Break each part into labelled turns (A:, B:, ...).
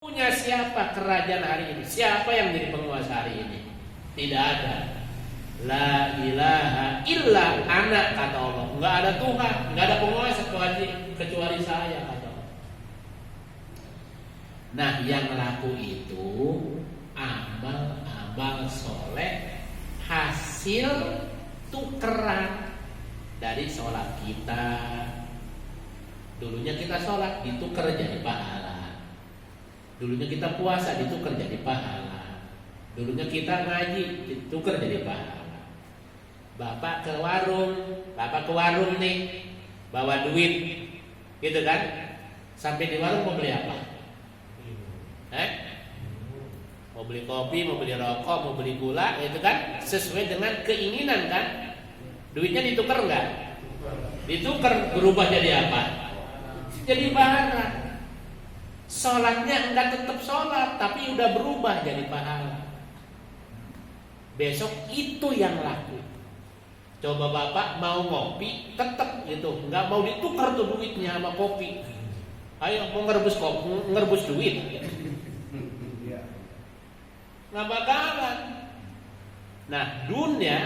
A: Punya siapa kerajaan hari ini? Siapa yang jadi penguasa hari ini? Tidak ada. La ilaha illa ana, kata Allah. Enggak ada Tuhan, enggak ada penguasa kecuali saya, kata Allah. Nah, yang laku itu amal-amal soleh, hasil tukeran dari sholat kita. Dulunya kita sholat ditukar jadi pahala. Dulunya kita puasa ditukar jadi pahala. Dulunya kita ngaji ditukar jadi pahala. Bapak ke warung nih, bawa duit, gitu kan? Sampai di warung mau beli apa? Mau beli kopi, mau beli rokok, mau beli gula, itu kan? Sesuai dengan keinginan kan? Duitnya ditukar nggak? Ditukar, berubah jadi apa? Jadi barang. Sholatnya enggak tetap sholat, tapi udah berubah jadi pahala. Besok itu yang laku. Coba bapak mau ngopi, tetap gitu, enggak mau ditukar tuh duitnya sama kopi. Ayo mau ngerebus kopi, ngerebus duit, nggak bakalan. Nah, dunia,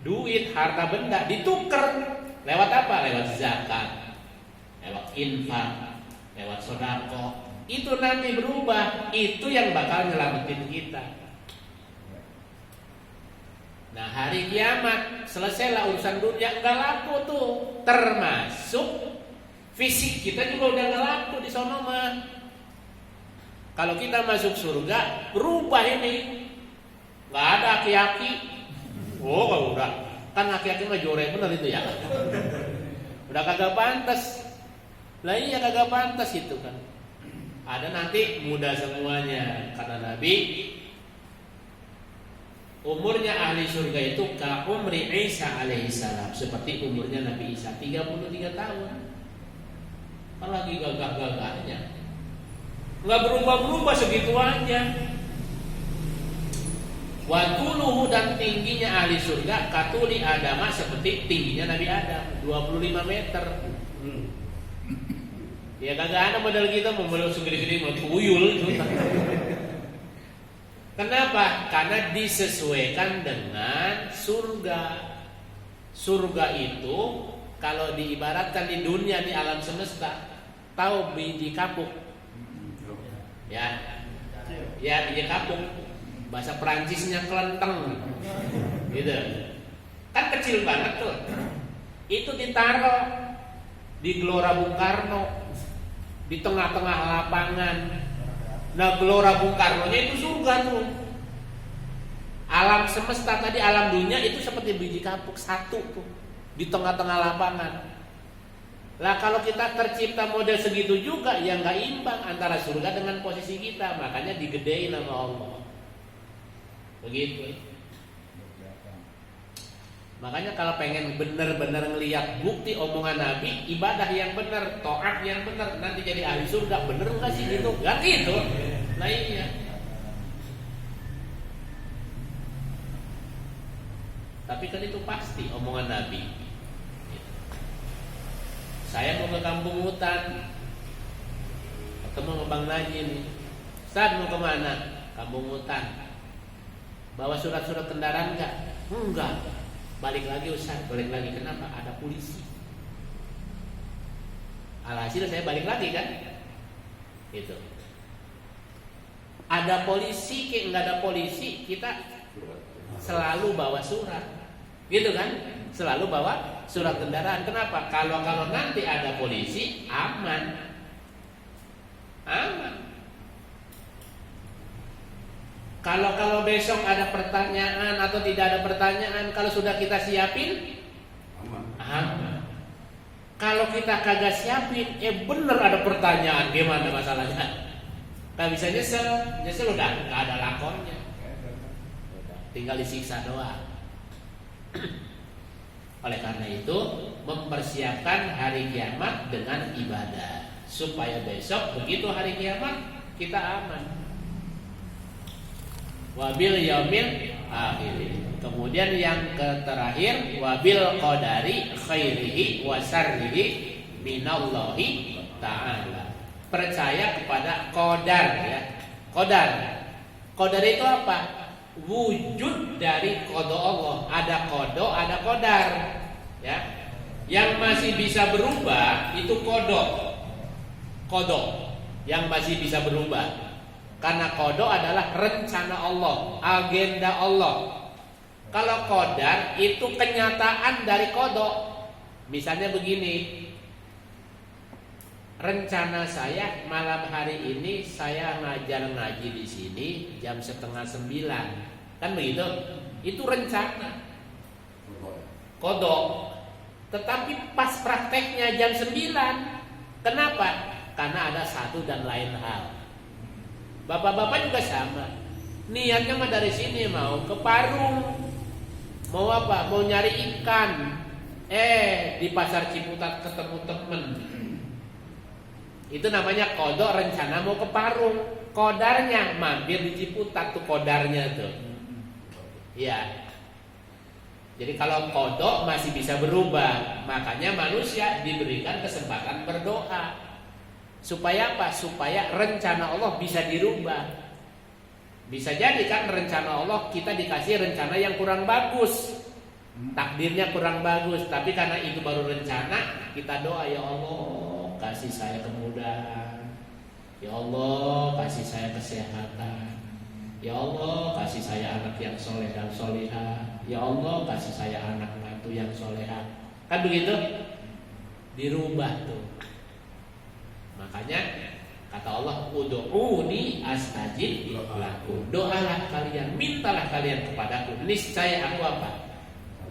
A: duit, harta benda ditukar lewat apa? Lewat zakat, lewat infak, lewat sedekah. Itu nanti berubah, itu yang bakal nyelamatin kita. Nah, hari kiamat selesailah urusan dunia, enggak laku tuh. Termasuk fisik kita juga udah enggak laku di sono mah. Kalau kita masuk surga, berubah ini. Enggak ada aki-aki. Oh, kalau udah kan aki-aki mah jore bener itu ya. Udah kagak pantas. Lah iya kagak pantas itu kan. Ada nanti muda semuanya, kata Nabi. Umurnya ahli surga itu ka umri Isa alaihissalam, seperti umurnya Nabi Isa 33 tahun. Apalagi gagah-gagahnya. Enggak berubah-berubah segitu aja. Wa tuluhu, dan tingginya ahli surga katuli Adama, seperti tingginya Nabi Adam, 25 meter. Ya kagak ada model kita mau model segede-gede mau tuyul. Kenapa? Karena disesuaikan dengan surga. Surga itu kalau diibaratkan di dunia, di alam semesta, tahu biji kapuk? Ya, biji kapuk. Bahasa Perancisnya kelenteng, gitu. Kan kecil banget tuh. Itu ditaruh di Gelora Bung Karno, di tengah-tengah lapangan. Nah, Gelora Bung Karno-nya itu surga tuh. Alam semesta tadi, alam dunia itu seperti biji kapuk satu tuh di tengah-tengah lapangan. Lah kalau kita tercipta model segitu juga, ya nggak imbang antara surga dengan posisi kita. Makanya digedein sama Allah. Begitu. Makanya kalau pengen benar-benar ngelihat bukti omongan Nabi, ibadah yang benar, taat yang benar, nanti jadi ahli surga, bener nggak sih gitu? Nggak gitu. Nah iya. Tapi kan itu pasti omongan Nabi. Saya mau ke kampung hutan, ketemu sama Bang Najin. Ustaz mau kemana? Kampung hutan. Bawa surat-surat kendaraan nggak? Enggak. Balik lagi Ustaz, balik lagi. Kenapa? Ada polisi. Alhasil saya balik lagi kan? Itu. Ada polisi, kayak nggak ada polisi, kita selalu bawa surat, gitu kan? Selalu bawa surat kendaraan. Kenapa? Kalau nanti ada polisi, aman. Kalau besok ada pertanyaan atau tidak ada pertanyaan, kalau sudah kita siapin, aman. Kalau kita kagak siapin, bener ada pertanyaan, gimana masalahnya? Gak bisa nyesel udah gak ada lakonnya, tinggal disiksa doang. Oleh karena itu, mempersiapkan hari kiamat dengan ibadah, supaya besok begitu hari kiamat kita aman. Wabil yaumil akhir. Kemudian yang terakhir, wabil qadari khairihi wa syarrihi minallahi ta'ala. percaya kepada qadar ya. Qadar itu apa? Wujud dari qada Allah. Ada qada, ada qadar ya. Yang masih bisa berubah itu qada. Yang masih bisa berubah. Karena qada adalah rencana Allah, agenda Allah. Kalau qadar itu kenyataan dari qada. Misalnya begini, rencana saya malam hari ini saya ngajar ngaji di sini jam 8:30, kan begitu? Itu rencana, kodok. Tetapi pas prakteknya jam 9, kenapa? Karena ada satu dan lain hal. Bapak-bapak juga sama. Niatnya mah dari sini mau ke Parung, mau apa? Mau nyari ikan. Di pasar Ciputat ketemu temen. Itu namanya kodok, rencana mau ke Parung. Kodarnya mampir di Ciputat tuh kodarnya tuh. Ya. Jadi kalau kodok masih bisa berubah, makanya manusia diberikan kesempatan berdoa. Supaya apa? Supaya rencana Allah bisa dirubah. Bisa jadi kan rencana Allah kita dikasih rencana yang kurang bagus. Takdirnya kurang bagus, tapi karena itu baru rencana, kita doa, ya Allah kasih saya kemudahan, ya Allah kasih saya kesehatan, ya Allah kasih saya anak yang soleh dan solehah, ya Allah kasih saya anak mantu yang solehah. Kan begitu? Dirubah tuh. Makanya kata Allah, ud'uni astajib lakum. Doalah kalian, mintalah kalian kepadaku, niscaya aku apa?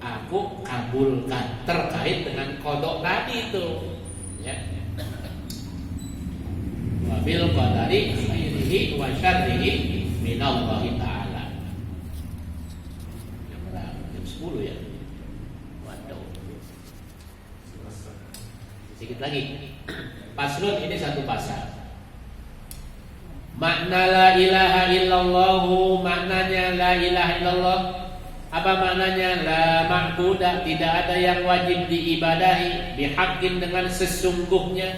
A: Aku kabulkan terkait dengan kodok tadi itu ya. Wa bil qadari khairihi wa syarrihi minallahi ta'ala. Jam 10 ya. Waduh. Sedikit lagi. Paslon ini satu pasal. Makna la ilaha illallah, maknanya la ilaha illallah. Apa maknanya? La ma'budah, tidak ada yang wajib diibadahi bihaqqin dengan sesungguhnya,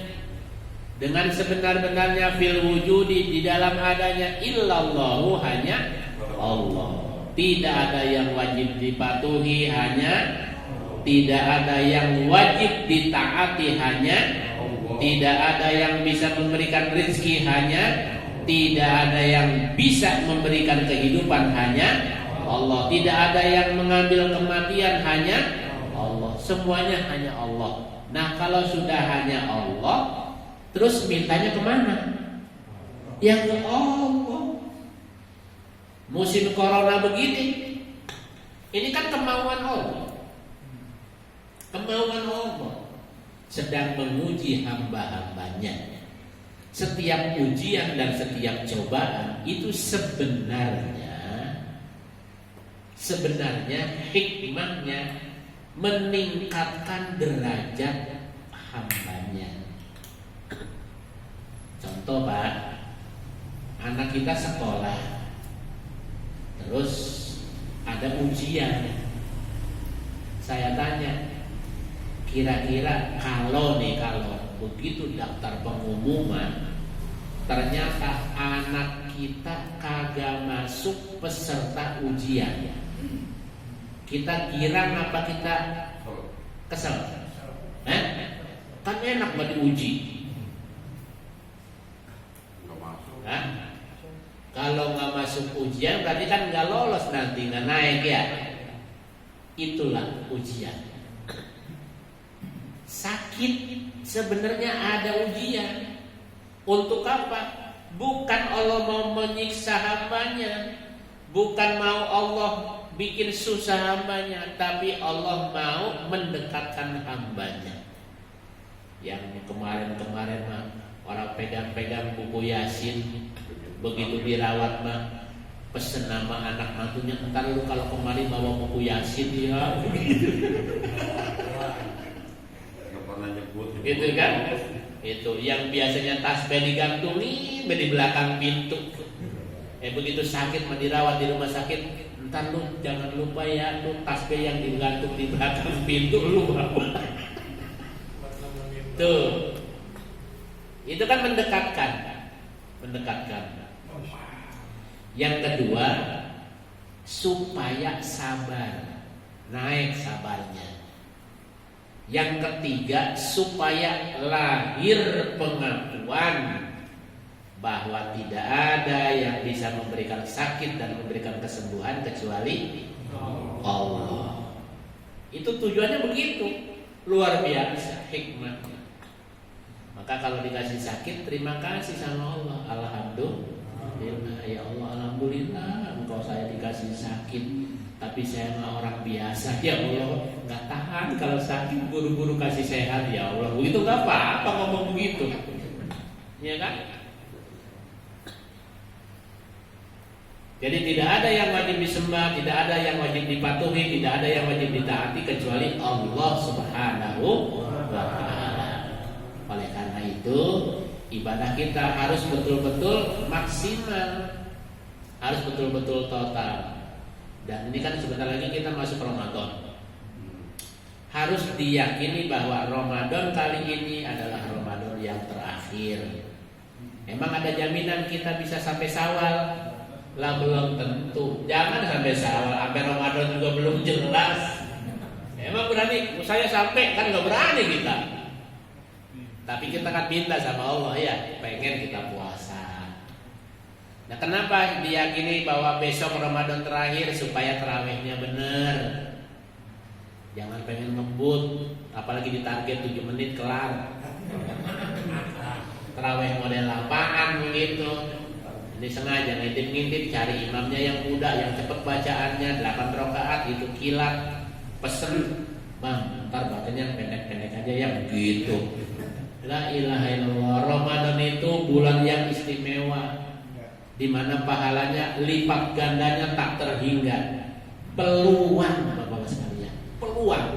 A: dengan sebenar-benarnya, fil wujudi di dalam adanya, illallahu hanya Allah. Tidak ada yang wajib dipatuhi, hanya tidak ada yang wajib ditaati, hanya tidak ada yang bisa memberikan rezeki, hanya tidak ada yang bisa memberikan kehidupan, hanya Allah. Tidak ada yang mengambil kematian, hanya Allah. Semuanya hanya Allah. Nah kalau sudah hanya Allah, terus mintanya kemana? Ya ke Allah. Musim corona begini, ini kan kemauan Allah. Kemauan Allah sedang menguji hamba-hambanya. Setiap ujian dan setiap cobaan itu sebenarnya hikmahnya meningkatkan derajat hambanya. Contoh Pak, anak kita sekolah, terus ada ujian. Saya tanya, kira-kira kalau begitu daftar pengumuman, ternyata anak kita kagak masuk peserta ujian, kita girang apa kita kesel? Kan enak buat diuji. Kalau nggak masuk ujian berarti kan nggak lolos, nanti nggak naik ya. Itulah ujian. Sakit sebenarnya ada ujian. Untuk apa? Bukan Allah mau menyiksa hambanya, bukan mau Allah bikin susah hambanya, tapi Allah mau mendekatkan hambanya. Yang kemarin-kemarin mah orang pegang-pegang buku Yasin, begitu dirawat mah pesen nama anak mantunya, entar lu kalau kemarin bawa buku Yasin ya, gitu kan? Itu yang biasanya tasbih digantungin di belakang pintu. Begitu sakit mau dirawat di rumah sakit, entar lu jangan lupa ya, lu tasbih yang digantung di belakang pintu lu bawa. Tuh. Itu kan mendekatkan. Yang kedua, supaya sabar, naik sabarnya. Yang ketiga, supaya lahir pengakuan bahwa tidak ada yang bisa memberikan sakit dan memberikan kesembuhan kecuali Allah. Itu tujuannya begitu, luar biasa hikmahnya. Maka kalau dikasih sakit, terima kasih sama Allah. Alhamdulillah, ya Allah, alhamdulillah engkau saya dikasih sakit, tapi saya mah orang biasa, ya Allah, nggak tahan kalau sakit, buru-buru kasih sehat, ya Allah. Begitu nggak apa-apa ngomong begitu, ya kan? Jadi tidak ada yang wajib disembah, tidak ada yang wajib dipatuhi, tidak ada yang wajib ditaati kecuali Allah Subhanahu wa Ta'ala. Oleh karena itu, ibadah kita harus betul-betul maksimal, harus betul-betul total. Dan ini kan sebentar lagi kita masuk Ramadan. Harus diyakini bahwa Ramadan kali ini adalah Ramadan yang terakhir. Emang ada jaminan kita bisa sampai Syawal? Lah belum tentu. Jangan sampai Syawal, sampai Ramadan juga belum jelas. Emang berani saya sampai? Kan nggak berani kita. Tapi kita kan minta sama Allah, ya pengen kita puasa. Nah, kenapa diyakini bahwa besok Ramadan terakhir? Supaya tarawihnya benar. Jangan pengen ngebut, apalagi ditarget 7 menit kelar. Tarawih model apaan begitu? Ini sengaja ngintip-ngintip cari imamnya yang muda, yang cepet bacaannya, 8 rakaat itu kilat. Pesen, Bang, ntar bacanya pendek-pendek aja ya, begitu. La ilaha illallah. Ramadan itu bulan yang istimewa, di mana pahalanya lipat gandanya tak terhingga. Peluang, Bapak sekalian, peluang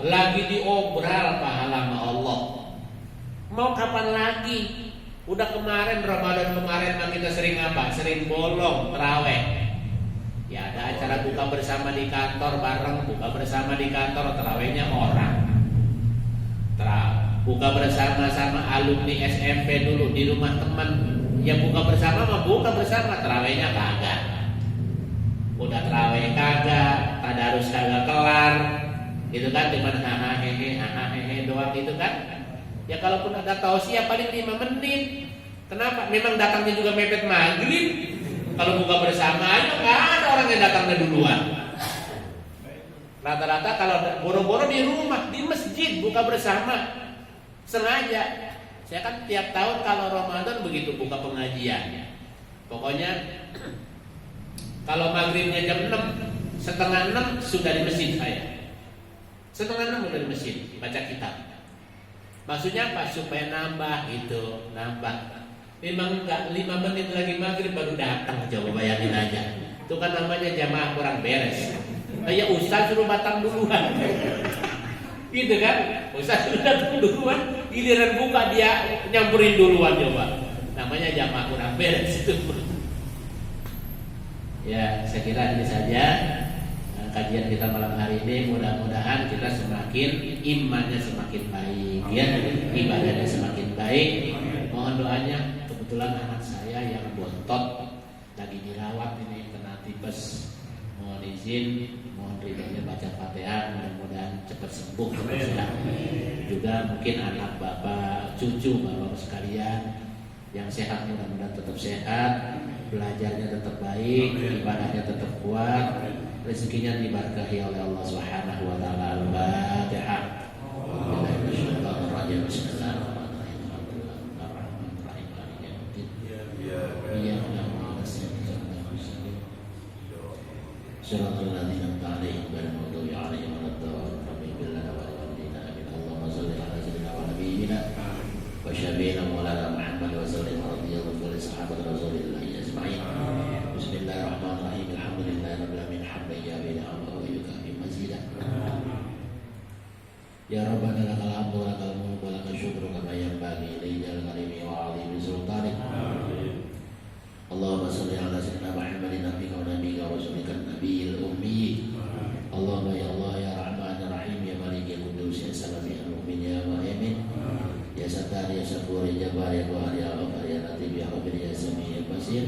A: lagi diobral pahala sama Allah. Mau kapan lagi? Udah kemarin Ramadan kemarin kita sering apa? Sering bolong terawih. Ya ada acara buka bersama di kantor bareng, buka bersama di kantor, terawihnya orang. Buka bersama sama alumni SMP dulu di rumah teman. Ya buka bersama mah buka bersama, terawihnya kagak. Udah terawih kagak, tadarus kagak kelar. Gitu kan, cuma hahaha hehe doang gitu kan. Ya kalaupun ada tausiah paling 5 menit. Kenapa? Memang datangnya juga mepet maghrib. Kalau buka bersama aja nggak ada orang yang datangnya duluan. Rata-rata kalau boro-boro di rumah, di masjid buka bersama. Sengaja. Saya kan tiap tahun kalau Ramadan begitu buka pengajian. Pokoknya kalau maghribnya jam 6, setengah 6 sudah di masjid saya. Setengah 6 sudah di masjid baca kitab. Maksudnya apa? Supaya nambah gitu, nambah. Memang enggak 5 menit lagi maghrib baru datang, coba bayangin aja. Itu kan namanya jamaah kurang beres. Kayak ustaz suruh datang duluan. Gitu kan? Ustaz suruh datang duluan, giliran buka dia nyamperin duluan coba. Namanya jamaah kurang beres itu. Ya, saya kira ini saja kajian kita malam hari ini. Mudah-mudahan kita semakin imannya semakin baik, ya, ibadahnya semakin baik. Mohon doanya. Kebetulan anak saya yang bontot lagi dirawat ini kena tipes. Mohon izin, mohon ridhonya baca Fatihah, mudah-mudahan cepat sembuh. Juga mungkin anak bapak, cucu bapak sekalian yang sehat mudah-mudahan tetap sehat, belajarnya tetap baik, ibadahnya tetap kuat, rezekinya diberkahi oleh Allah Subhanahu wa taala. Al-Fatihah. Shiratal ladzina an'amta 'alaihim ghairil maghdubi 'alaihim waladdallin. Rabbi ighfir lana wa liwalidayna amin. Allahumma shalli 'ala sayyidina wa nabiyyina wa syafi'ina maulana Muhammad wa sallim radhiyallahu anhu sahabat Rasulillah ajma'in. Bismillahirrahmanirrahim. Alhamdulillahirabbil alamin hamdan ya'budu wa yukafi mazidah. Ya Rabbana lakal hamdu wa lakal mulku wa lakal syukru kama yanbaghi li jalali karimi wa 'azimi sultanik. Allahumma shalli 'ala sayyidina Muhammadin nabiyika wa nabiyyika wa rasulika nabiyil ummi. Allahumma ya Allah ya Rahman ya Rahim ya Malik ya Qudus ya Salam ya Mu'min ya Mu'min ya yasir.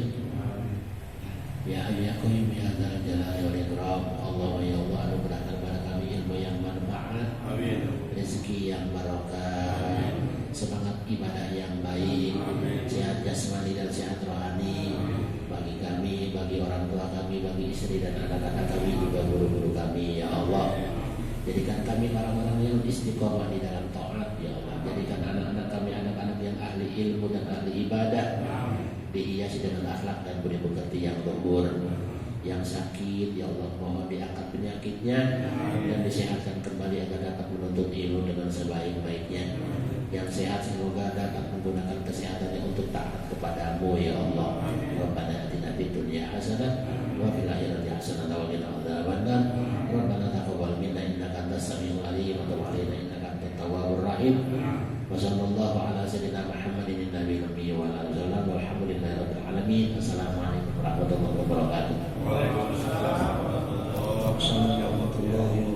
A: Ya Hayyu ya Qayyum ya Dzal Jalali wal Ikram. Allah ya Allah anugerahkan kepada kami ilmu yang manfaat, rezeki yang barokah, semangat ibadah yang baik, sehat jasmani dan sehat rohani bagi kami, bagi orang tua kami, bagi istri dan anak-anak kami, juga guru-guru kami ya Allah. Jadikan kami orang-orang yang istiqomah di dalam taat ya Allah. Jadikan anak-anak kami anak-anak yang ahli ilmu dan ahli ibadah, dihiasi dengan akhlak dan budi pekerti yang luhur. Yang sakit ya Allah mohon diangkat penyakitnya dan disehatkan kembali agar dapat menuntut ilmu dengan sebaik-baiknya. Yang sehat semoga dapat menggunakan kesehatannya untuk taat kepadamu ya Allah. Rabbana atina fid dunya hasanah wa fil akhirati hasanah wa qina adzabannar. Rabbana taqabbal minna innaka antas samiul alim wa tub 'alaina innaka antat tawwabur rahim. Wa sallallahu ala sayyidina Muhammadin nabiyil ummi wa ala alihi wa sahbihi walhamdulillahi rabbil alamin. Assalamualaikum warahmatullahi wabarakatuh.